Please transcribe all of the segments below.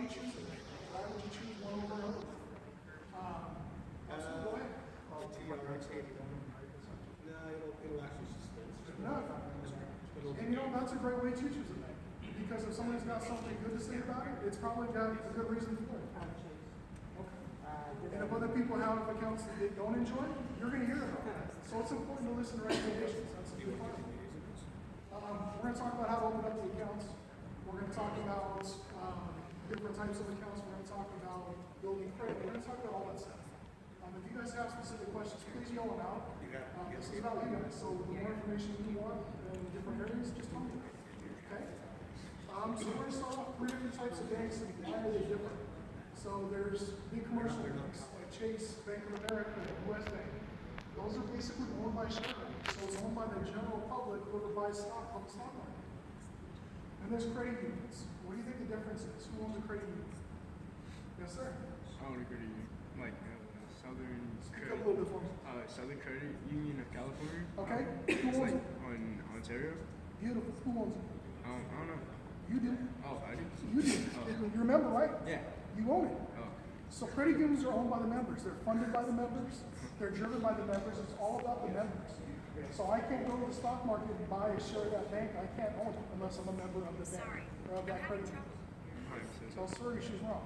you choose it? Why would you choose one over another? Also, go ahead. It'll actually sustain. No. And you know, that's a great way to choose a bank. Because if somebody's got something good to say about it, it's probably got a good reason for it. Okay. And if other people have accounts that they don't enjoy, you're going to hear about it. So it's important to listen to recommendations. That's a good part. We're going to talk about how to open up the accounts. We're going to talk about different types of accounts. We're going to talk about building credit. We're going to talk about all that stuff. If you guys have specific questions, please yell them out. This is about you guys. So the more information you want in different areas, just tell me. Okay? So we're going to start off three different types of banks and why are they different? So there's big commercial banks like Chase, Bank of America, US Bank. Those are basically owned by shareholders. So it's owned by the general public whoever buys stock on the stock market. And there's credit unions. What do you think the difference is? Who owns a credit union? Yes, sir. I own a credit union, like Southern Speak up a little bit for me. Southern Credit Union of California. Okay. Who It's owns like it? on Ontario. Beautiful. Who owns it? I don't know. You do. Oh, I do. You do. You remember, right? Yeah. You own it. Oh. So credit unions are owned by the members. They're funded by the members. They're driven by the members. It's all about the members. So I can't go to the stock market and buy a share of that bank. I can't own it unless I'm a member of the bank or of that credit union. Tell Suri she's wrong.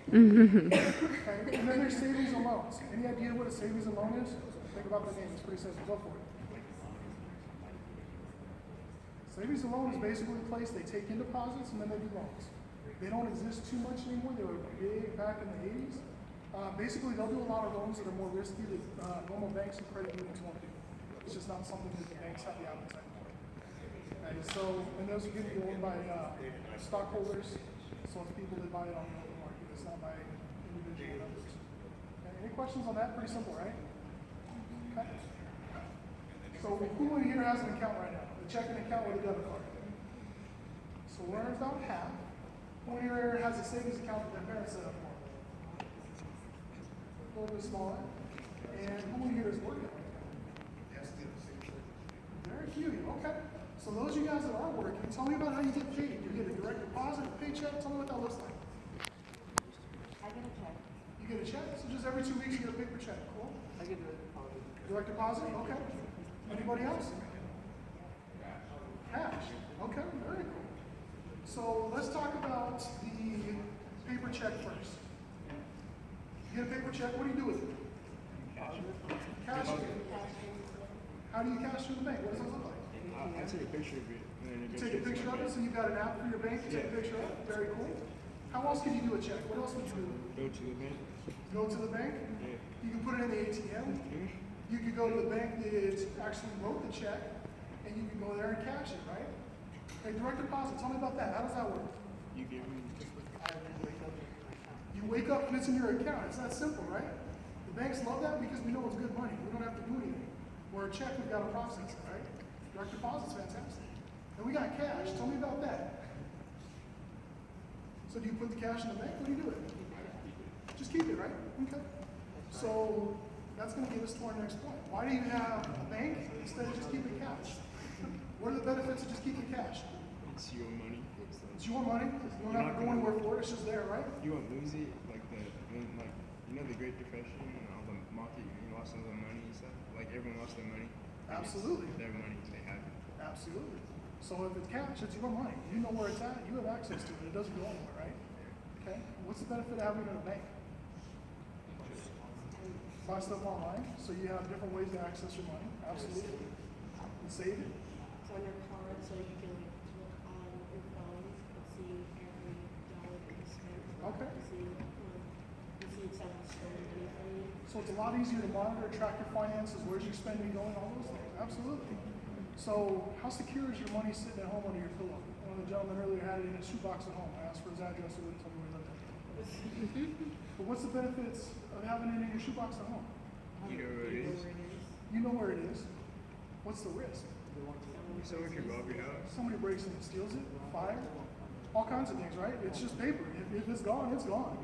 Okay. And then there's savings and loans. Any idea what a savings and loan is? Think about the name. It's pretty simple. Go for it. Savings and loan is basically a place they take in deposits and then they do loans. They don't exist too much anymore. They were big back in the 80s. Basically, they'll do a lot of loans that are more risky that normal banks and credit unions won't do. It's just not something that the banks have the appetite for. And so, and those are going to be owned by stockholders. So it's people that buy it on the open market. It's not by individual members. Okay. Any questions on that? Pretty simple, right? Okay. So who in here has an account right now? A checking account with a debit card. So we're about half. Who in here has a savings account that their parents set up for? A little bit smaller. And who in here is working? Very few. Okay. So those of you guys that are working, tell me about how you get paid. You get a direct deposit, a paycheck. Tell me what that looks like. I get a check. You get a check. So just every 2 weeks you get a paper check. Cool. I get a deposit. Direct deposit. Okay. Anybody else? Cash. Okay. Very cool. So let's talk about the paper check first. You get a paper check. What do you do with it? Cash it. How do you cash through the bank? What does it look like? I take a picture of it and then it You goes take a straight to picture my of it, so bank. you've got an app for your bank to take a picture of it. Very cool. How else can you do a check? What else would you do? Go to the bank. Go to the bank. Yeah. You can put it in the ATM. You could go to the bank that actually wrote the check, and you can go there and cash it, right? Hey, direct deposit. Tell me about that. How does that work? You give me. You wake up and it's in your account. It's that simple, right? The banks love that because we know it's good money. We don't have to do anything. Where a check, we've got to process it, right? Direct deposit's fantastic. And we got cash. Tell me about that. So do you put the cash in the bank? What do you do with it? Just keep it, right? Okay. So that's going to get us to our next point. Why do you have a bank instead of just keeping cash? What are the benefits of just keeping cash? It's your money. It's your money. You don't have to go anywhere for it. It's just there, right? You won't lose it like the Great Depression and all the market. You lost all the money and stuff. Like everyone lost their money. Absolutely. It's their money. They have it. Absolutely. So if it's cash, it's your money. You know where it's at. You have access to it. It doesn't go anywhere, right? Okay. What's the benefit of having it in a bank? Buy stuff online, so you have different ways to access your money. Absolutely. And save it. It's on your card, so you can look on your phone and see every dollar that you spent. Okay. See if someone's stolen money from you. So it's a lot easier to monitor, track your finances, where's your spending going, all those things. Absolutely. So how secure is your money sitting at home under your pillow? One of the gentlemen earlier had it in his shoebox at home. I asked for his address, he wouldn't tell me where he lived. But what's the benefits of having it in your shoebox at home? You know where it is. You know where it is. What's the risk? Someone can rob your house. Somebody breaks in and steals it, fire, all kinds of things, right? It's just paper. If it's gone, it's gone.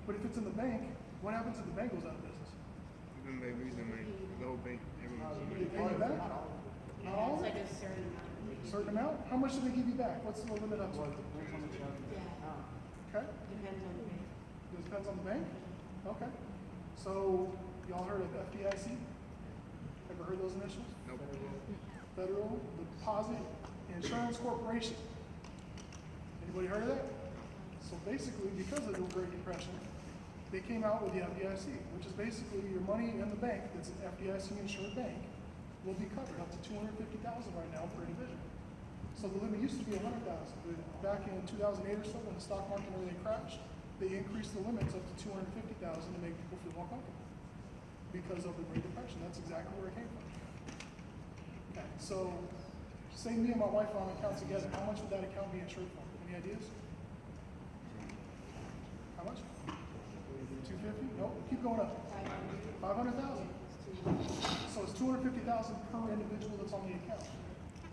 But if it's in the bank, what happens if the bank goes out of business? Then they lose their money. The whole bank, everyone loses They money. pay you back? Not all It's of like it? a certain amount. Certain amount? How much do they give you back? What's the limit up to? Yeah. depends on the bank? Okay. So, y'all heard of FDIC? Ever heard those initials? Nope. Federal Deposit Insurance Corporation. Anybody heard of that? So basically, because of the Great Depression, they came out with the FDIC, which is basically your money in the bank that's an FDIC insured bank will be covered up to $250,000 right now per individual. So the limit used to be $100,000, but back in 2008 or so, when the stock market and everything crashed, they increased the limits up to $250,000 to make people feel more comfortable because of the Great Depression. That's exactly where it came from. Okay, so say me and my wife are on an account together. How much would that account be insured for? Any ideas? How much? 250? No, keep going up. 500,000. So it's 250,000 per individual that's on the account.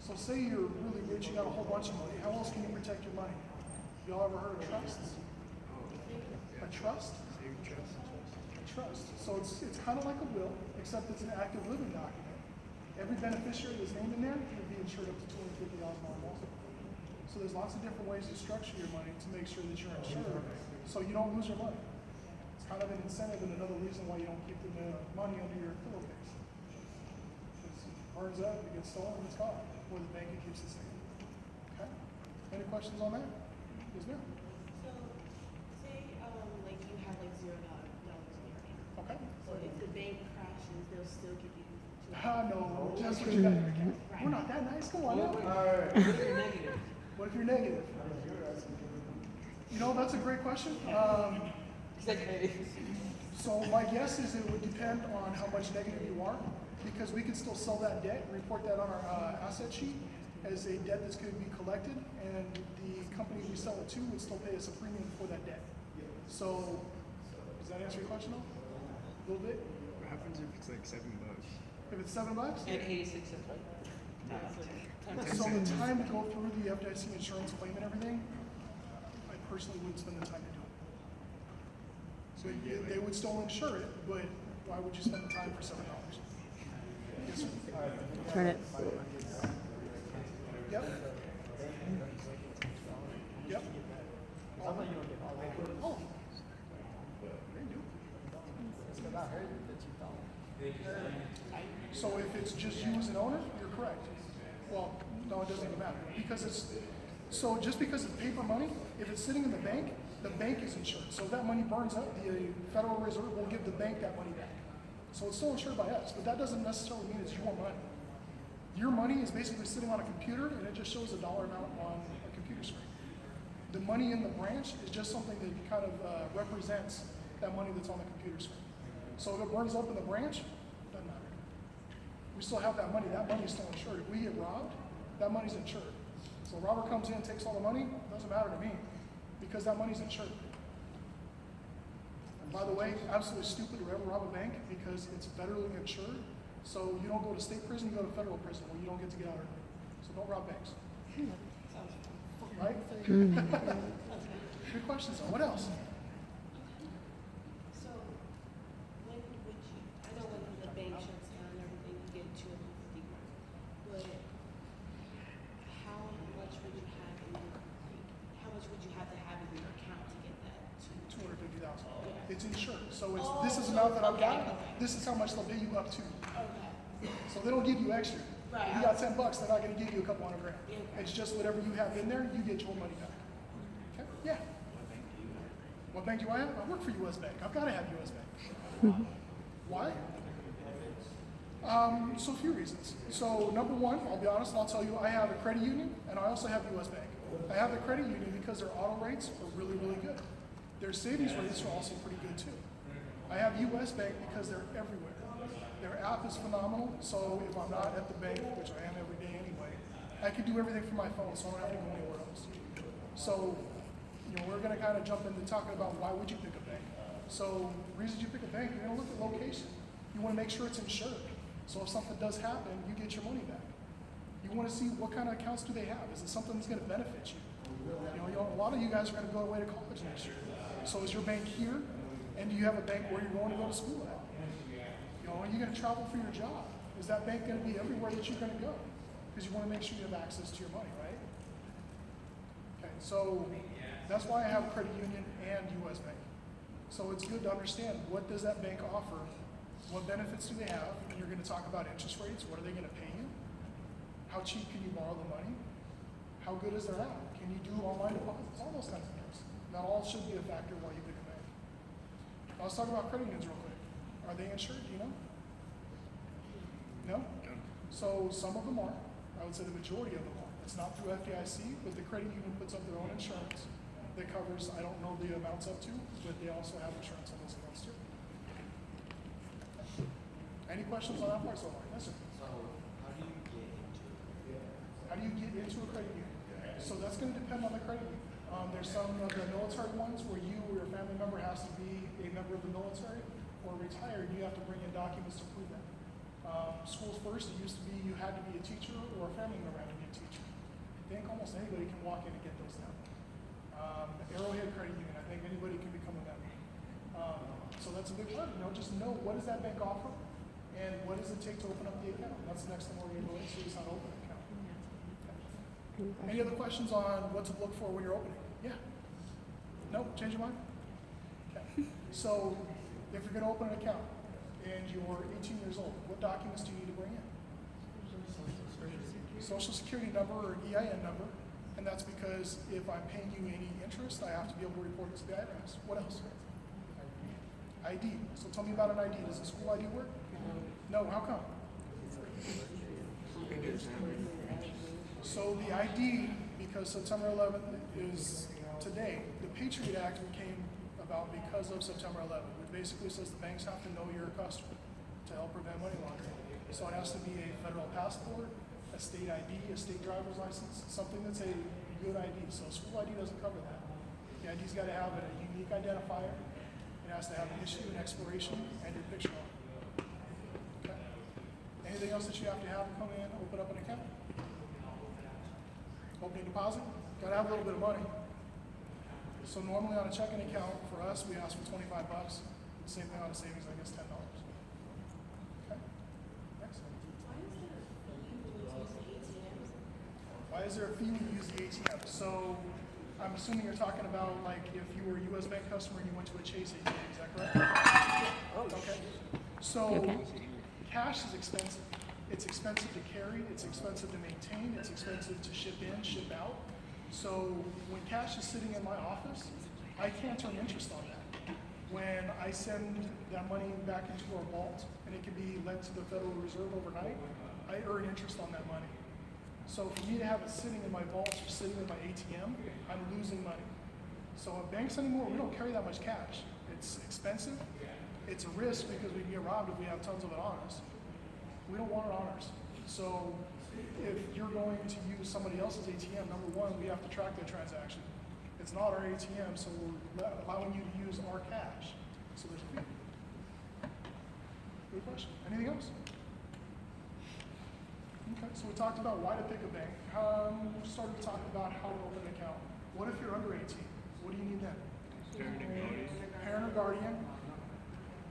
So say you're really rich, you got a whole bunch of money. How else can you protect your money? Y'all ever heard of trusts? A trust? Save trust. A trust. So it's kind of like a will, except it's an active living document. Every beneficiary that's named in there would be insured up to $250,000 also. So there's lots of different ways to structure your money to make sure that you're insured, so you don't lose your money. It's kind of an incentive and another reason why you don't keep the money under your pillowcase. It burns up, it gets stolen, it's gone. Or the bank keeps it safe. Okay? Any questions on that? Yes, ma'am. So, say, like you have like $0 in your account. Okay. So if the bank crashes, they'll still give you. No, just what you got in your account. We're not that nice. Come on now. What if you're negative? What if you're negative? You know, that's a great question. So my guess is it would depend on how much negative you are, because we could still sell that debt, report that on our asset sheet as a debt that's going to be collected, and the company we sell it to would still pay us a premium for that debt. So, does that answer your question though? A little bit? What happens if it's like $7? If it's $7? And 86 cents, right? So the time to go through the FDIC insurance claim and everything, I personally wouldn't spend the time to do it. So they would still insure it, but why would you spend the time for $7? Yes, sir. Turn it. Yep. Yep. Oh. They do. So if it's just you as an owner, you're correct. Well, no, it doesn't even matter, because so just because it's paper money, if it's sitting in the bank is insured. So if that money burns up, the Federal Reserve will give the bank that money back. So it's still insured by us, but that doesn't necessarily mean it's your money. Your money is basically sitting on a computer, and it just shows a dollar amount on a computer screen. The money in the branch is just something that kind of represents that money that's on the computer screen. So if it burns up in the branch, doesn't matter. We still have that money. That money is still insured. If we get robbed, that money's insured. So a robber comes in, takes all the money, doesn't matter to me, because that money's insured. And by the way, absolutely stupid to ever rob a bank because it's federally insured. So you don't go to state prison, you go to federal prison where you don't get to get out early. So don't rob banks. Right? Good questions. What else? So, when would you, I know when the bank shuts down and everything, you get $250,000. But how much would you have in your, how much would you have to have in your account to get that to? 250,000. Yeah. It's insured. So it's this is the amount that I've got. This is how much they'll pay you up to. Okay. So they don't give you extra. Right. You got $10, they're not going to give you a couple $100,000. Yeah. It's just whatever you have in there, you get your money back. Okay? Yeah. What bank do I have? I work for U.S. Bank. I've got to have U.S. Bank. Why? So a few reasons. So number one, I'll be honest, I'll tell you, I have a credit union and I also have U.S. Bank. I have the credit union because their auto rates are really, really good. Their savings rates are also pretty good too. I have U.S. Bank because they're everywhere. Their app is phenomenal, so if I'm not at the bank, which I am every day anyway, I can do everything from my phone, so I don't have to go anywhere else. So, we're going to kind of jump into talking about why would you pick a bank. So, reasons you pick a bank, you're going to look at location. You want to make sure it's insured. So if something does happen, you get your money back. You want to see what kind of accounts do they have. Is it something that's going to benefit you? A lot of you guys are going to go away to college next year. So is your bank here? And do you have a bank where you're going to go to school at? Are you going to travel for your job? Is that bank going to be everywhere that you're going to go? Because you want to make sure you have access to your money, right? Okay, so that's why I have a credit union and U.S. Bank. So it's good to understand, what does that bank offer? What benefits do they have? And you're gonna talk about interest rates, what are they gonna pay you? How cheap can you borrow the money? How good is their app? Can you do online deposits? All those kinds of things. That all should be a factor while you pick a bank. Let's talk about credit unions real quick. Are they insured, do you know? No? So some of them are. I would say the majority of them are. It's not through FDIC, but the credit union puts up their own insurance that covers, I don't know the amounts up to, but they also have insurance on those amounts too. Any questions on that part so far? Yes, sir. So, how do you get into it? How do you get into a credit union? So that's going to depend on the credit union. There's some of the military ones where you or your family member has to be a member of the military or retired. You have to bring in documents to prove that. Schools First, it used to be you had to be a teacher or a family member had to be a teacher. I think almost anybody can walk in and get those now. Arrowhead Credit Union, I think anybody can become a member. So that's a big part. Just know, what does that bank offer, and what does it take to open up the account? That's the next thing we're going to go into, is how to open an account. Okay. Any other questions on what to look for when you're opening? Yeah. No? Change your mind? Okay. So if you're going to open an account and you're 18 years old, what documents do you need to bring in? Social security number or EIN number. And that's because if I'm paying you any interest, I have to be able to report it to the IRS. What else? ID. So tell me about an ID. Does a school ID work? No. How come? So the ID, because September 11th is today, the Patriot Act came about because of September 11th. It basically says the banks have to know you're a customer to help prevent money laundering. So it has to be a federal passport, a state ID, a state driver's license, something that's a good ID. So school ID doesn't cover that. The ID's got to have a unique identifier. It has to have an issue, an expiration, and your picture on it. Okay. Anything else that you have to come in, open up an account? Opening deposit? Got to have a little bit of money. So normally on a checking account, for us, we ask for $25. The same thing on a savings, I guess, $10. Okay. Next. Why is there a fee when you use the ATM? So I'm assuming you're talking about like if you were a U.S. Bank customer and you went to a Chase ATM, is that correct? Okay. So cash is expensive. It's expensive to carry, it's expensive to maintain, it's expensive to ship in, ship out. So when cash is sitting in my office, I can't earn interest on that. When I send that money back into our vault and it can be lent to the Federal Reserve overnight, I earn interest on that money. So for me to have it sitting in my vault or sitting in my ATM, I'm losing money. So at banks anymore, we don't carry that much cash. It's expensive. It's a risk because we can get robbed if we have tons of it on us. We don't want it on us. So if you're going to use somebody else's ATM, number one, we have to track their transaction. It's not our ATM, so we're allowing you to use our cash. So there's a fee. Good question. Anything else? Okay, so we talked about why to pick a bank. We started to talk about how to open an account. What if you're under 18? What do you need then? Parent or guardian.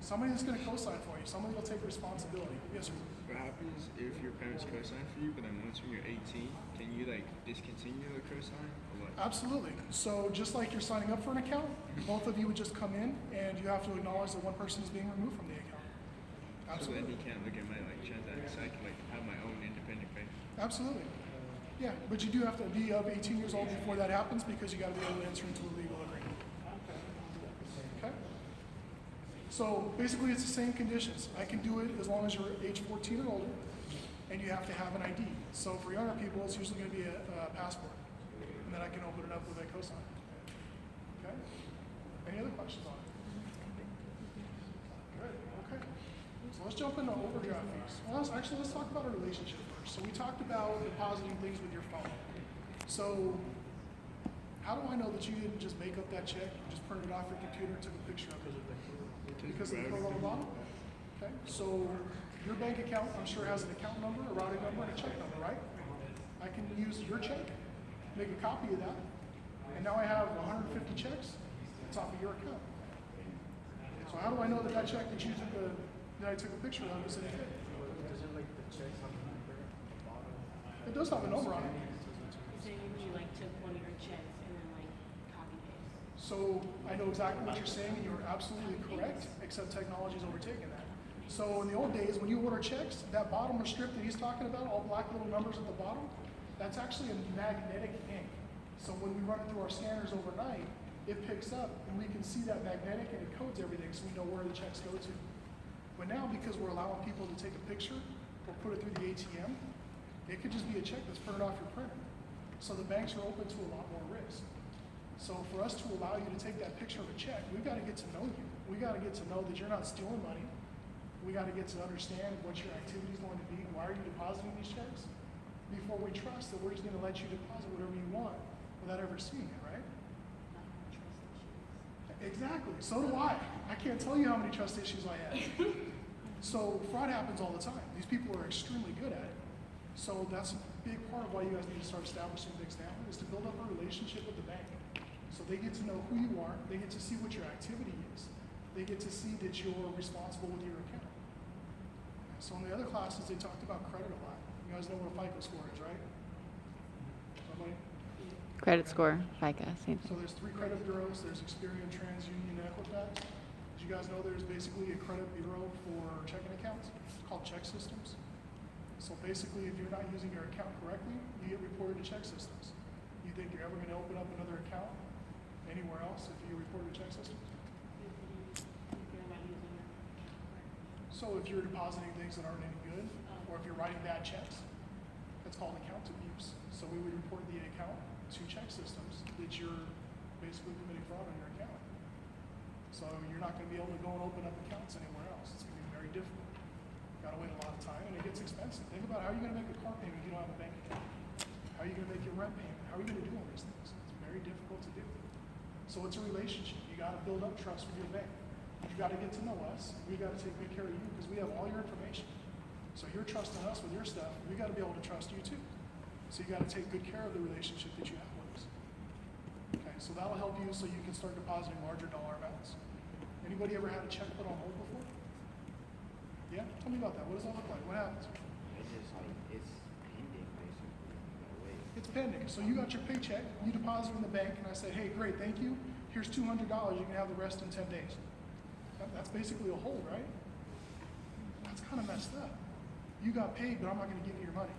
Somebody that's going to co-sign for you. Somebody will take responsibility. Yes, sir. What happens if your parents co-sign for you, but then once when you're 18, can you like discontinue the co-sign or what? Absolutely. So just like you're signing up for an account, both of you would just come in and you have to acknowledge that one person is being removed from the account. So then Absolutely. you can't look at my like transactions. I can like have my own independent bank. Absolutely. Yeah, but you do have to be of 18 years old before that happens because you got to be able to enter into a legal agreement. Okay? So basically it's the same conditions. I can do it as long as you're age 14 or older and you have to have an ID. So for younger people, it's usually going to be a passport. And then I can open it up with a cosign. Okay? Any other questions on it? Good. Okay. So let's jump into overdraft fees. Well, let's talk about a relationship first. So we talked about depositing things with your phone. So how do I know that you didn't just make up that check, you just printed it off your computer and took a picture of it? Because of the code on the bottom? Okay. So your bank account, I'm sure, has an account number, a routing number, and a check number, right? I can use your check, make a copy of that, and now I have 150 checks. It's off of your account. So how do I know that that check that I took a picture of is in it? Doesn't like the checks on the number at the bottom? It does have a number on it. So you like took one of your checks and then like copy paste. So I know exactly what you're saying, and you're absolutely correct, except technology's overtaken that. So in the old days, when you order checks, that bottom strip that he's talking about, all black little numbers at the bottom, that's actually a magnetic ink. So when we run it through our scanners overnight, it picks up and we can see that magnetic and it codes everything so we know where the checks go to. But now, because we're allowing people to take a picture or put it through the ATM, it could just be a check that's printed off your printer. So the banks are open to a lot more risk. So for us to allow you to take that picture of a check, we've got to get to know you. We got to get to know that you're not stealing money. We got to get to understand what your activity is going to be. Why are you depositing these checks? Before we trust that we're just going to let you deposit whatever you want without ever seeing it, right? Exactly. So do I. I can't tell you how many trust issues I have. So fraud happens all the time. These people are extremely good at it. So that's a big part of why you guys need to start establishing things now, is to build up a relationship with the bank. So they get to know who you are. They get to see what your activity is. They get to see that you're responsible with your account. So in the other classes, they talked about credit a lot. You guys know what a FICO score is, right? Somebody? Credit score, FICA, same So thing. there's 3 credit bureaus. There's Experian, TransUnion, and Equifax. Did you guys know there's basically a credit bureau for checking accounts? It's called Check Systems. So basically, if you're not using your account correctly, you get reported to Check Systems. You think you're ever going to open up another account anywhere else if you report to Check Systems? So if you're depositing things that aren't any good, or if you're writing bad checks, that's called account abuse. So we would report the account to Check Systems that you're basically committing fraud on your account. So you're not going to be able to go and open up accounts anywhere else. It's going to be very difficult. Got to wait a lot of time, and it gets expensive. Think about how you're going to make a car payment if you don't have a bank account. How are you going to make your rent payment? How are you going to do all these things? It's very difficult to do. So it's a relationship. You got to build up trust with your bank. You got to get to know us. We got to take good care of you because we have all your information. So you're trusting us with your stuff. We got to be able to trust you too. So you got to take good care of the relationship that you have with us. Okay, so that'll help you so you can start depositing larger dollar amounts. Anybody ever had a check put on hold before? Yeah? Tell me about that. What does that look like? What happens? It's just like it's pending basically. You gotta wait. It's pending. So you got your paycheck, you deposit in the bank, and I say, hey, great, thank you. Here's $200. You can have the rest in 10 days. That's basically a hold, right? That's kind of messed up. You got paid, but I'm not going to give you your money.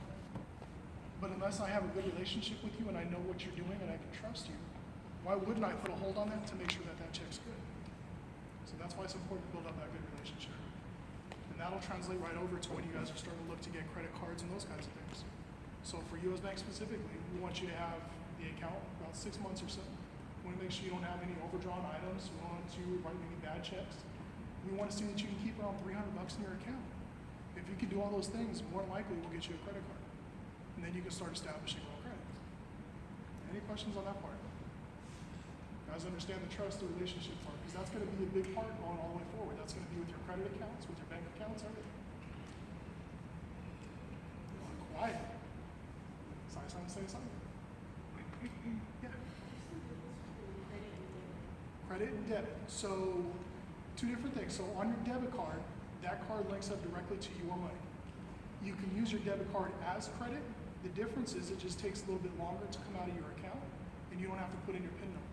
But unless I have a good relationship with you and I know what you're doing and I can trust you, why wouldn't I put a hold on that to make sure that that check's good? So that's why it's important to build up that good relationship. And that'll translate right over to when you guys are starting to look to get credit cards and those kinds of things. So for US Bank specifically, we want you to have the account about 6 months or so. We want to make sure you don't have any overdrawn items. We don't want to write any bad checks. We want to see that you can keep around $300 in your account. If you can do all those things, more than likely we'll get you a credit card. And then you can start establishing real credit. Any questions on that part? Guys, understand the trust, the relationship part, because that's going to be a big part going all the way forward. That's going to be with your credit accounts, with your bank accounts, everything. Quiet. Say something. Yeah. Credit and debit. So, 2 different things. So on your debit card, that card links up directly to your money. You can use your debit card as credit. The difference is it just takes a little bit longer to come out of your account, and you don't have to put in your PIN number.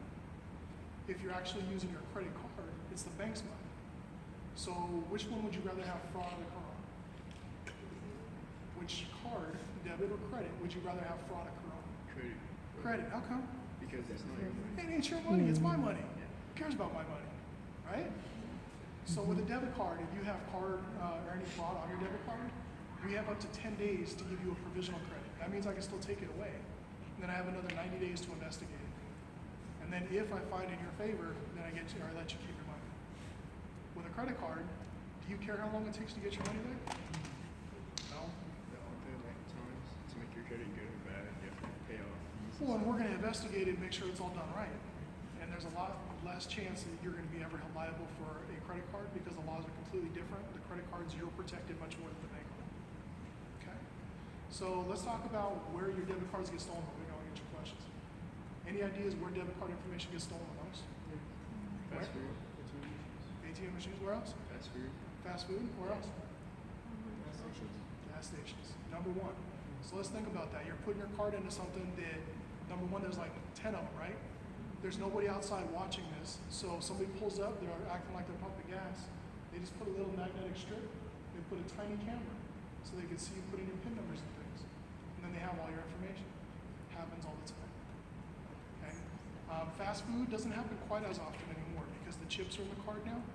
If you're actually using your credit card, it's the bank's money. So which one would you rather have fraud occur on? Which card, debit or credit, would you rather have fraud occur on? Credit. Credit. How come? Because it's not your money. It ain't your money, it's my money. Who cares about my money, right? So with a debit card, if you have card or any fraud on your debit card, we have up to 10 days to give you a provisional credit. That means I can still take it away. And then I have another 90 days to investigate it. And then if I find in your favor, then I let you keep your money. With a credit card, do you care how long it takes to get your money back? No. The alternate times to make your credit good or bad, you have to pay off fees. Well, and we're going to investigate it and make sure it's all done right. And there's a lot less chance that you're going to be ever held liable for a credit card because the laws are completely different. The credit cards, you're protected much more than the bank are. Okay? So let's talk about where your debit cards get stolen. We're going to get your questions. Any ideas where debit card information gets stolen the most? Fast food. ATM machines, where else? Fast food. Fast food, where else? Gas stations. Number 1. So let's think about that. You're putting your card into something that, number 1, there's like 10 of them, right? There's nobody outside watching this, so if somebody pulls up, they're acting like they're pumping gas. They just put a little magnetic strip, they put a tiny camera, so they can see you putting in PIN numbers and things. And then they have all your information. Happens all the time. Okay? Fast food doesn't happen quite as often anymore because the chips are in the card now.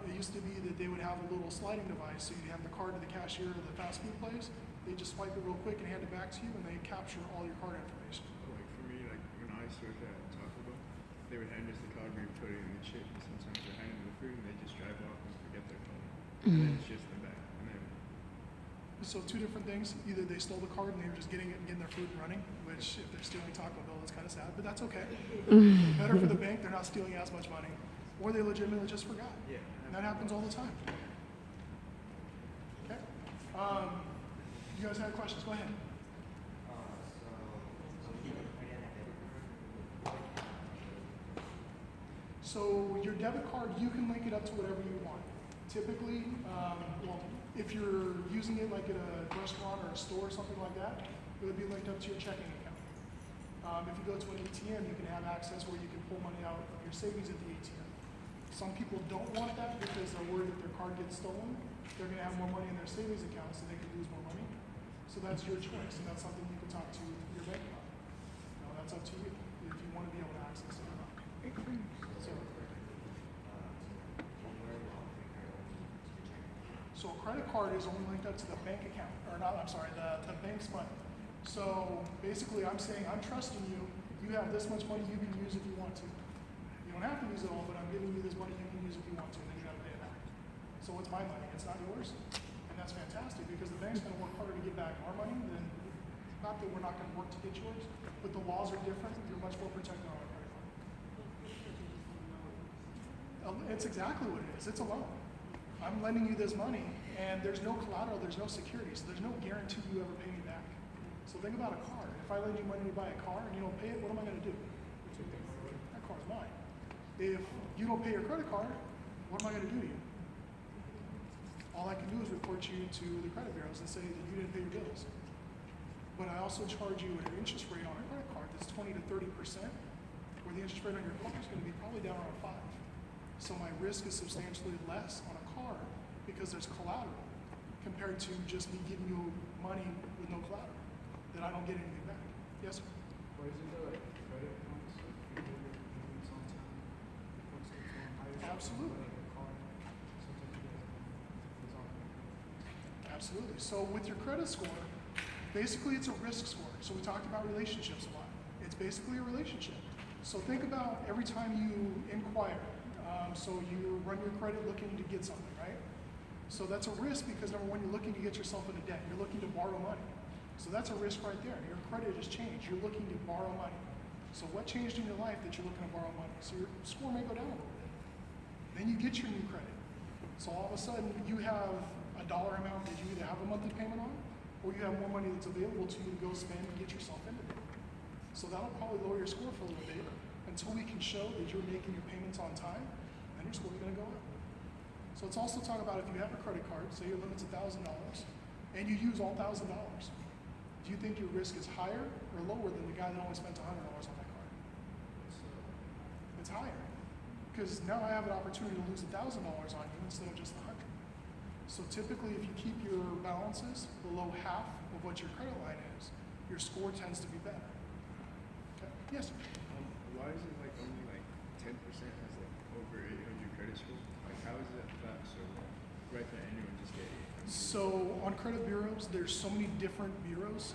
It used to be that they would have a little sliding device, so you have the card to the cashier of the fast food place. They just swipe it real quick and hand it back to you, and they capture all your card information. Like for me, like when I used to work at Taco Bell, they would hand us the card, we would put it in the chip, and sometimes they hand them the food and they just drive off and forget their phone. And then it's just the back. And then So two different things. Either they stole the card and they were just getting it and getting their food and running, which if they're stealing Taco Bell, that's kind of sad, but that's okay. Better for the bank, they're not stealing as much money. Or they legitimately just forgot. yeah. And that happens all the time. Okay. You guys have questions? Go ahead. So your debit card, you can link it up to whatever you want. Typically, well, if you're using it like at a restaurant or a store or something like that, it would be linked up to your checking account. If you go to an ATM, you can have access where you can pull money out of your savings at the ATM. Some people don't want that because they're worried if their card gets stolen, they're going to have more money in their savings account, so they could lose more money. So that's your choice, and that's something you can talk to your bank about. That's up to you if you want to be able to access it or not. So a credit card is only linked up to the bank account, or not, I'm sorry, the bank's money. So basically I'm saying, I'm trusting you, you have this much money you can use if you want to. You don't have to use it all, but I'm giving you this money you can use if you want to, and then you gotta pay it back. So it's my money, it's not yours. And that's fantastic, because the bank's gonna work harder to get back our money than, not that we're not gonna work to get yours, but the laws are different, you're much more protected on a credit card. It's exactly what it is, it's a loan. I'm lending you this money, and there's no collateral, there's no security, so there's no guarantee you ever pay me back. So think about a car. If I lend you money to buy a car and you don't pay it, what am I gonna do? That car's mine. If you don't pay your credit card, what am I gonna do to you? All I can do is report you to the credit bureaus and say that you didn't pay your bills. But I also charge you an interest rate on a credit card that's 20 to 30%, where the interest rate on your car is gonna be probably down around 5. So my risk is substantially less on a car because there's collateral compared to just me giving you money with no collateral that I don't get anything back. Yes, sir? Why isn't there like credit points? Like people get payments on time. What's the higher? Absolutely. Like a car. Sometimes you get it's on. Absolutely. So with your credit score, basically it's a risk score. So we talked about relationships a lot. It's basically a relationship. So think about every time you inquire. So you run your credit looking to get something, right? So that's a risk because number one, you're looking to get yourself into debt. You're looking to borrow money. So that's a risk right there. Your credit has changed. You're looking to borrow money. So what changed in your life that you're looking to borrow money? So your score may go down a little bit. Then you get your new credit. So all of a sudden you have a dollar amount that you either have a monthly payment on, or you have more money that's available to you to go spend and get yourself into debt. So that'll probably lower your score for a little bit until we can show that you're making your payments on time, then your score is going to go up. So let's also talk about if you have a credit card, say your limit's $1,000, and you use all $1,000. Do you think your risk is higher or lower than the guy that only spent $100 on that card? It's higher, because now I have an opportunity to lose $1,000 on you instead of just $100. So typically, if you keep your balances below half of what your credit line is, your score tends to be better. Okay. Yes, sir. Why is it like only like 10% has like over 800 credit score? Like how is that so right there anyone just get it? So on credit bureaus, there's so many different bureaus.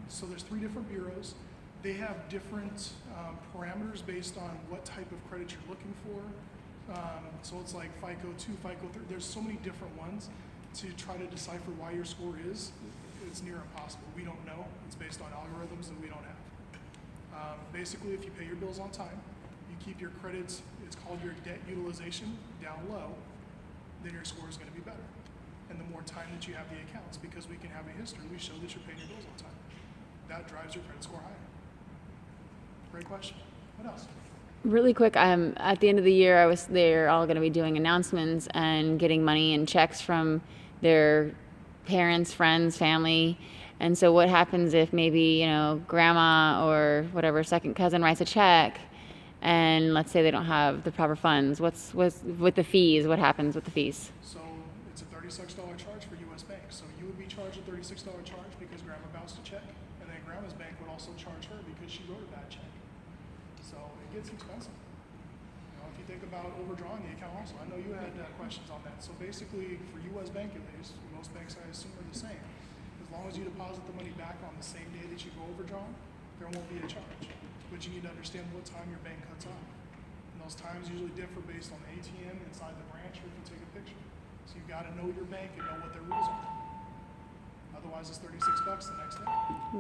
So there's 3 different bureaus. They have different parameters based on what type of credit you're looking for. So it's like FICO 2, FICO 3. There's so many different ones to try to decipher why your score is. It's near impossible. We don't know. It's based on algorithms that we don't have. Basically, if you pay your bills on time, you keep your credits, it's called your debt utilization, down low, then your score is going to be better. And the more time that you have the accounts, because we can have a history, we show that you're paying your bills on time. That drives your credit score higher. Great question. What else? Really quick, at the end of the year, they're all going to be doing announcements and getting money and checks from their parents, friends, family. And so what happens if maybe, you know, grandma or whatever second cousin writes a check and let's say they don't have the proper funds? What's with the fees? What happens with the fees? So it's a $36 charge for US Bank. So you would be charged a $36 charge because grandma bounced a check, and then grandma's bank would also charge her because she wrote a bad check. So it gets expensive. You know, if you think about overdrawing the account also, I know you had questions on that. So basically, for US Bank at least, most banks I assume are the same. As long as you deposit the money back on the same day that you go overdrawn, there won't be a charge. But you need to understand what time your bank cuts off. And those times usually differ based on the ATM inside the branch or if you take a picture. So you've got to know your bank and know what their rules are. Otherwise, it's $36 the next day.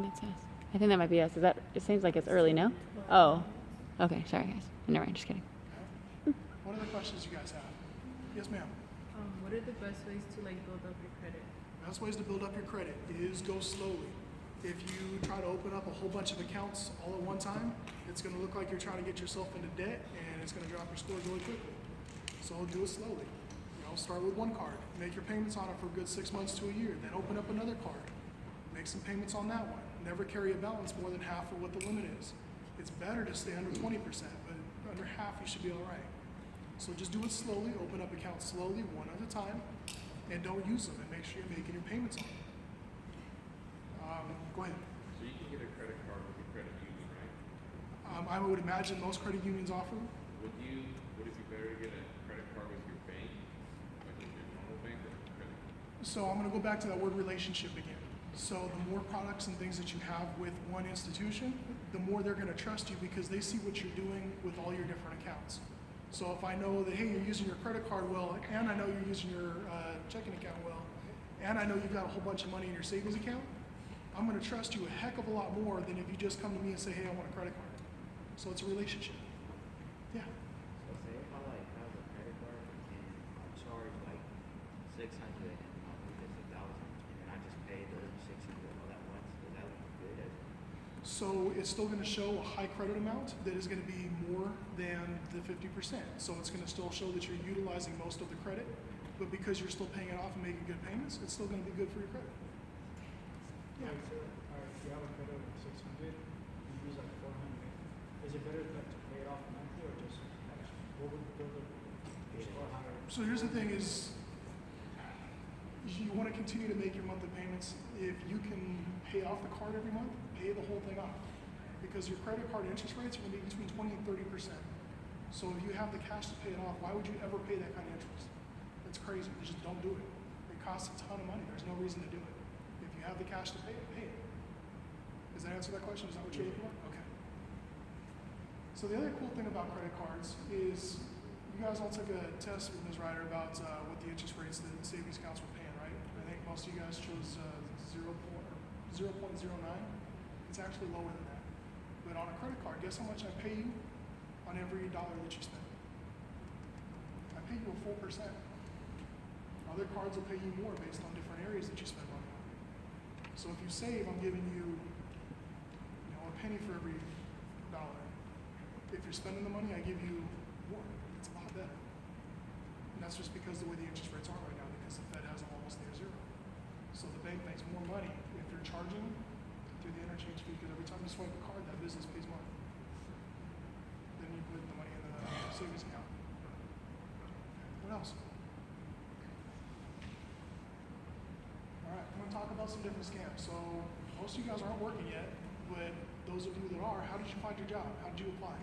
That's us. I think that might be us. Is that? It seems like it's early. No. Oh. Okay. Sorry, guys. Never mind. Just kidding. Okay? What other questions you guys have? Yes, ma'am. What are the best ways to like build up your credit? Best ways to build up your credit is go slowly. If you try to open up a whole bunch of accounts all at one time, it's going to look like you're trying to get yourself into debt, and it's going to drop your scores really quickly. So do it slowly. You know, start with one card, make your payments on it for a good 6 months to a year, then open up another card, make some payments on that one. Never carry a balance more than half of what the limit is. It's better to stay under 20%, but under half you should be all right. So just do it slowly, open up accounts slowly, one at a time, and don't use them, and make sure you're making your payments on them. Go ahead. So you can get a credit card with your credit union, right? I would imagine most credit unions offer them. Would it be better to get a credit card with your bank, like with your normal bank or your credit? So I'm going to go back to that word relationship again. So the more products and things that you have with one institution, the more they're going to trust you because they see what you're doing with all your different accounts. So if I know that, hey, you're using your credit card well, and I know you're using your checking account well, and I know you've got a whole bunch of money in your savings account, I'm going to trust you a heck of a lot more than if you just come to me and say, hey, I want a credit card. So it's a relationship. Yeah. So say if I like have a credit card and I charge like $600 and my limit is $1,000 and then I just pay the $600 all at once, does that look good? So it's still going to show a high credit amount that is going to be more than the 50%. So it's going to still show that you're utilizing most of the credit, but because you're still paying it off and making good payments, it's still going to be good for your credit. Yeah. Like, so, if you have a credit of 600, you use like 400. Is it better to pay it off monthly or just cash? What would build up your score higher? So here's the thing is, you want to continue to make your monthly payments. If you can pay off the card every month, pay the whole thing off. Because your credit card interest rates are going to be between 20 and 30%. So if you have the cash to pay it off, why would you ever pay that kind of interest? That's crazy. You just don't do it. It costs a ton of money. There's no reason to do it. If you have the cash to pay it, pay it. Does that answer that question? Is that what you're looking for? Okay. So the other cool thing about credit cards is you guys all took a test with Ms. Ryder about what the interest rates that savings accounts were paying, right? I think most of you guys chose 0.09. It's actually lower than that. But on a credit card, guess how much I pay you on every dollar that you spend? I pay you a full percent. Other cards will pay you more based on different areas that you spend money on. So if you save, I'm giving you, a penny for every dollar. If you're spending the money, I give you more. It's a lot better. And that's just because the way the interest rates are right now, because the Fed has them almost near zero. So the bank makes more money if you're charging through the interchange fee, because every time you swipe a card, that business pays money. Then you put the money in the savings account. What else? All right, I'm going to talk about some different scams. So most of you guys aren't working yet, but those of you that are, how did you find your job? How did you apply?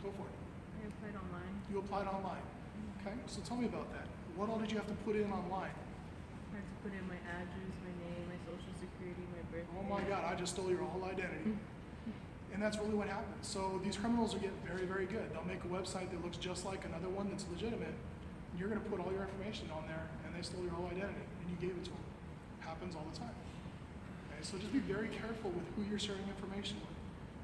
Go for it. I applied online. You applied online. Okay, so tell me about that. What all did you have to put in online? I had to put in my address, my name, my social security, my birthday. Oh my God, I just stole your whole identity. And that's really what happens. So these criminals are getting very, very good. They'll make a website that looks just like another one that's legitimate. And you're going to put all your information on there, and they stole your whole identity, and you gave it to them. Happens all the time. Okay, so just be very careful with who you're sharing information with.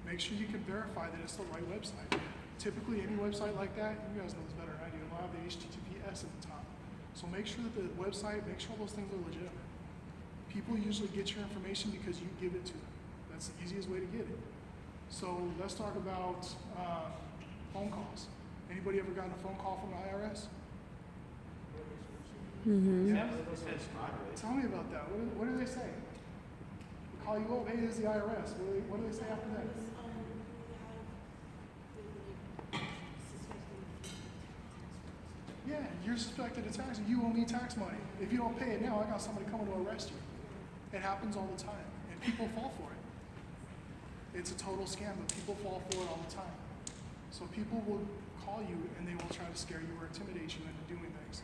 Make sure you can verify that it's the right website. Typically, any website like that, you guys know this better than I do, it'll have the HTTPS at the top. So make sure that the website, make sure all those things are legitimate. People usually get your information because you give it to them. That's the easiest way to get it. So let's talk about phone calls. Anybody ever gotten a phone call from the IRS? Mm-hmm. Yeah. It says fraud rate. Tell me about that. What do they say? They call you up, hey, this is the IRS. What do they say after that? Yeah, you're suspected of tax. You owe me tax money. If you don't pay it now, I got somebody coming to arrest you. It happens all the time, and people fall for it. It's a total scam, but people fall for it all the time. So people will call you and they will try to scare you or intimidate you into doing things.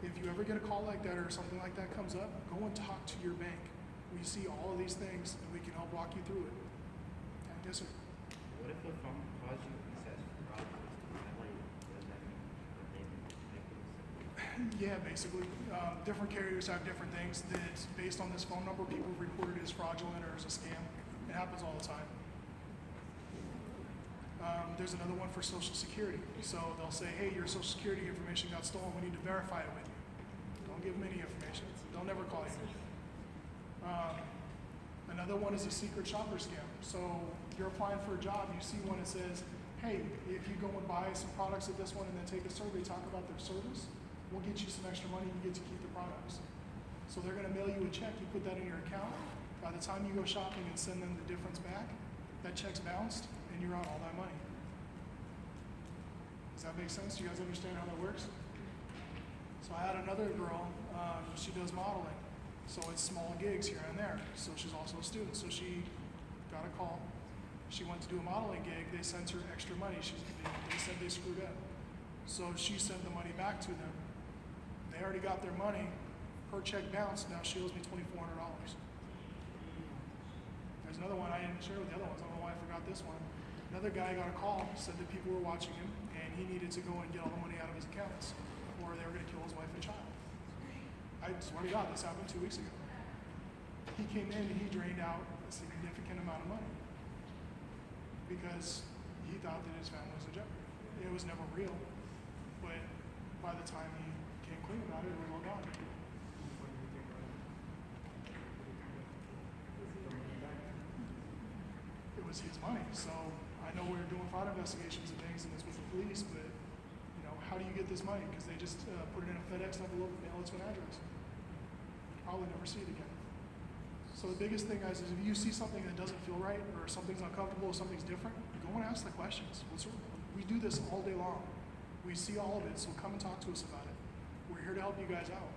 If you ever get a call like that or something like that comes up, go and talk to your bank. We see all of these things and we can help walk you through it. Yes, sir. What if a phone calls you and says fraud? Does that mean that they make it? Yeah, basically. Different carriers have different things that's based on this phone number. People report it as fraudulent or as a scam. It happens all the time. There's another one for Social Security. So they'll say, hey, your Social Security information got stolen. We need to verify it with you. Don't give them any information. They'll never call you. Another one is a secret shopper scam. So you're applying for a job. You see one that says, hey, if you go and buy some products at this one and then take a survey, talk about their service, we'll get you some extra money. You get to keep the products. So they're going to mail you a check. You put that in your account. By the time you go shopping and send them the difference back, that check's bounced and you're out all that money. Does that make sense? Do you guys understand how that works? So I had another girl, she does modeling. So it's small gigs here and there. So she's also a student. So she got a call. She went to do a modeling gig. They sent her extra money. They said they screwed up. So she sent the money back to them. They already got their money. Her check bounced. Now she owes me $2,400. There's another one I didn't share with the other ones. I don't know why I forgot this one. Another guy got a call, said that people were watching him, and he needed to go and get all the money out of his accounts, or they were going to kill his wife and child. I swear to God, this happened 2 weeks ago. He came in and he drained out a significant amount of money because he thought that his family was in jeopardy. It was never real, but by the time he came clean about it, it was all gone. It was his money, so I know we're doing fraud investigations and things, and it's with the police, but you know, how do you get this money? Because they just put it in a FedEx envelope and mail it to an address. Probably never see it again. So the biggest thing, guys, is if you see something that doesn't feel right, or something's uncomfortable, or something's different, go and ask the questions. We do this all day long. We see all of it, so come and talk to us about it. We're here to help you guys out.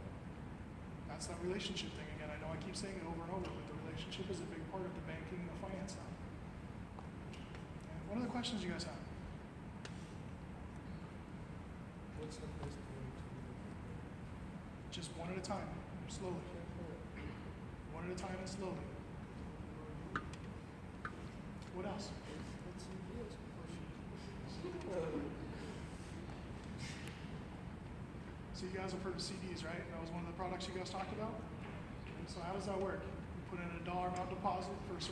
That's that relationship thing again. I know I keep saying it over and over, but the relationship is a big part of the banking and the finance side. And what other questions do you guys have? What's the best way to Just one at a time, slowly. One at a time and slowly. What else? So you guys have heard of CDs, right? That was one of the products you guys talked about. So how does that work? You put in a dollar amount deposit for a certain